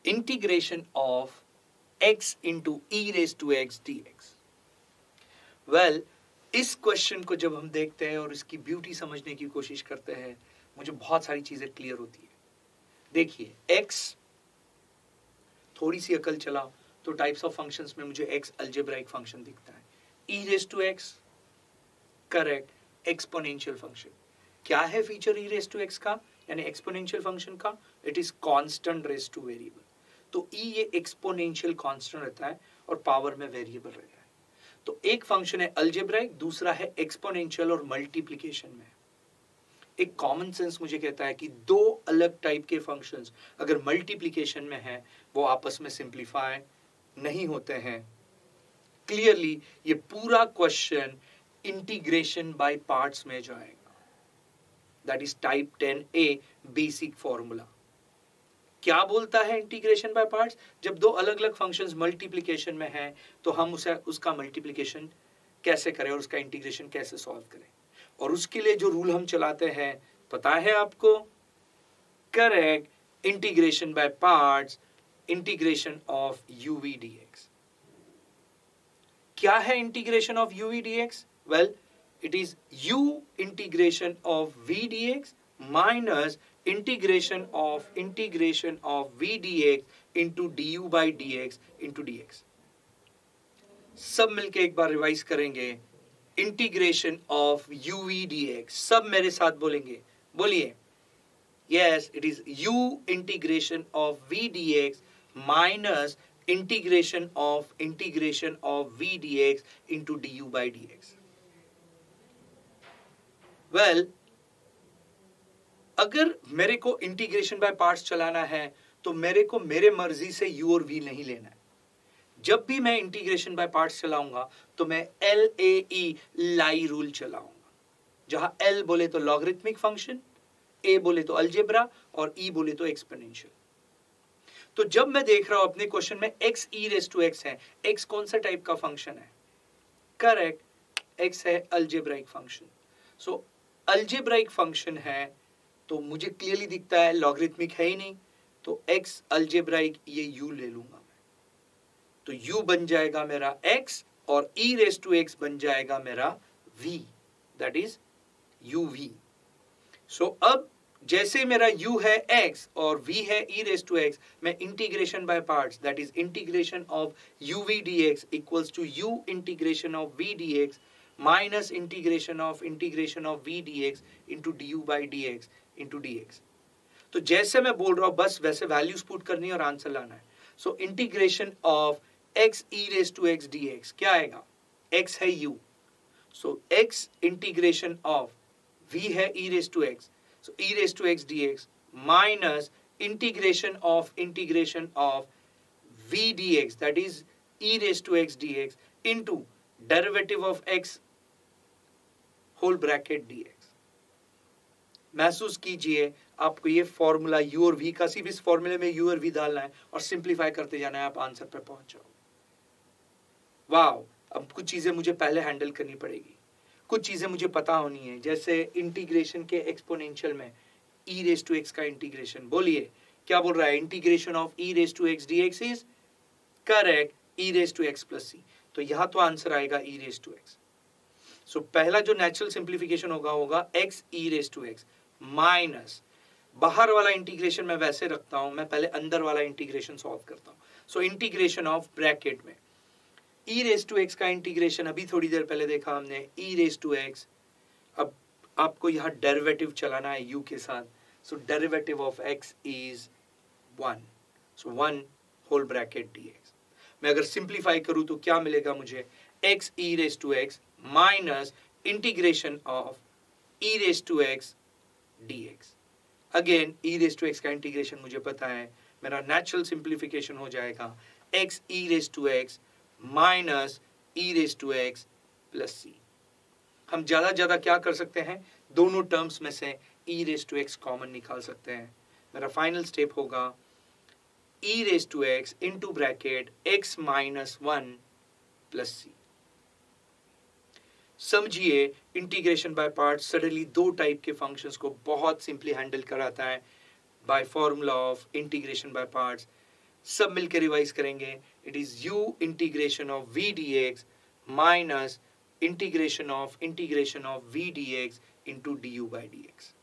Integration of x into e raise to x d x. Well, इस question को जब हम देखते हैं और इसकी ब्यूटी समझने की कोशिश करते हैं, मुझे बहुत सारी चीजें क्लियर होती है। देखिए, x, थोड़ी सी अकल चलाओ तो टाइप्स ऑफ फंक्शंस में मुझे x अलजेब्राइक फंक्शन दिखता है। E raise to x, correct, exponential function. क्या है feature e raise to x का, यानी एक्सपोनेंशियल फंक्शन का? It is constant raise to variable. तो ई ये एक्सपोनेंशियल कांस्टेंट रहता है और पावर में वेरिएबल रहता है। तो एक फंक्शन है अलजेब्राइक, दूसरा है एक्सपोनेंशियल और मल्टीप्लिकेशन में। एक कॉमन सेंस मुझे कहता है कि दो अलग टाइप के फंक्शंस अगर मल्टीप्लिकेशन में है वो आपस में सिंप्लीफाई नहीं होते हैं। क्लियरली ये पूरा क्वेश्चन इंटीग्रेशन बाय पार्ट्स में जाएगा। That is type 10A basic formula. क्या बोलता है इंटीग्रेशन बाय पार्ट्स? जब दो अलग अलग फंक्शंस मल्टीप्लिकेशन में हैं तो हम उसका मल्टीप्लिकेशन कैसे करें और उसका इंटीग्रेशन कैसे सॉल्व करें, और उसके लिए जो रूल हम चलाते हैं पता है आपको? Correct, integration by parts, integration of uv dx. क्या है integration of uv dx? Well, it is u integration of v dx minus integration of v dx into du by dx into dx। सब मिलके एक बार revise करेंगे। Integration of uv dx, सब मेरे साथ बोलेंगे, बोलिए। Yes, it is u integration of v dx minus integration of v dx into du by dx। Well, अगर मेरे को इंटीग्रेशन बाय पार्ट्स चलाना है तो मेरे को मेरे मर्जी से u और v नहीं लेना है। जब भी मैं इंटीग्रेशन बाय पार्ट्स चलाऊंगा तो मैं LAE लाई रूल चलाऊंगा, जहां L बोले तो लॉगरिथमिक फंक्शन, A बोले तो अलजेब्रा और E बोले तो एक्सपोनेंशियल। तो जब मैं देख रहा हूं अपने क्वेश्चन में x e raise to x है, x कौन सा टाइप का फंक्शन है? करेक्ट, x है algebraic function. So algebraic function है तो मुझे क्लियरली दिखता है लॉगरिथमिक है ही नहीं, तो x अलजेब्राइक ये u ले लूंगा मैं, तो u बन जाएगा मेरा x और e रेज टू x बन जाएगा मेरा v, दैट इज uv। सो अब जैसे मेरा u है x और v है e रेज टू x, मैं integration by parts, that is integration of uv dx equals to u integration of v dx minus integration of v dx into du by dx into dx। तो जैसे मैं बोल रहा हूं बस वैसे values put करनी है और आंसर लाना है। So integration of x e raise to x dx क्या आएगा? x है u, so x integration of v है e raise to x, so e raise to x dx minus integration of v dx, that is e raise to x dx into derivative of x whole bracket dx। महसूस कीजिए, आपको ये formula u और v का, सिर्फ इस फॉर्मूले में u और v डालना है और सिंप्लीफाई करते जाना है, आप आंसर पे पहुंच जाओ। वाओ, अब कुछ चीजें मुझे पहले हैंडल करनी पड़ेगी, कुछ चीजें मुझे पता होनी है, जैसे इंटीग्रेशन के एक्सपोनेंशियल में e रेज टू x का इंटीग्रेशन। बोलिए क्या बोल रहा है? Integration of e raise to x dx is correct e raise to x plus c। तो यहां तो आंसर आएगा e raise to x। So पहला जो नेचुरल सिंप्लीफिकेशन होगा x e raise to x minus, बाहर वाला इंटीग्रेशन मैं वैसे रखता हूं, मैं पहले अंदर वाला इंटीग्रेशन सॉल्व करता हूं। सो इंटीग्रेशन ऑफ ब्रैकेट में e रेज टू x का इंटीग्रेशन अभी थोड़ी देर पहले देखा हमने, e रेज टू x। अब आपको यहां डेरिवेटिव चलाना है u के साथ, so derivative of x is 1, so 1 whole bracket dx। मैं अगर सिंप्लीफाई करूं तो क्या मिलेगा मुझे? x e raise to x minus integration of e raise to x dx। Again e raise to x का इंटीग्रेशन मुझे पता है, मेरा नेचुरल सिंप्लीफिकेशन हो जाएगा x e raise to x minus e raise to x plus c। हम ज्यादा क्या कर सकते हैं? दोनों टर्म्स में से e raise to x common निकाल सकते हैं। मेरा फाइनल स्टेप होगा e raise to x into bracket x minus 1 plus c। समझिए, इंटीग्रेशन बाय पार्ट्स सडनली दो टाइप के फंक्शंस को बहुत सिंपली हैंडल कराता है by formula of integration by parts. सब मिलकर रिवाइज करेंगे. It is u integration of v dx minus integration of v dx into du by dx.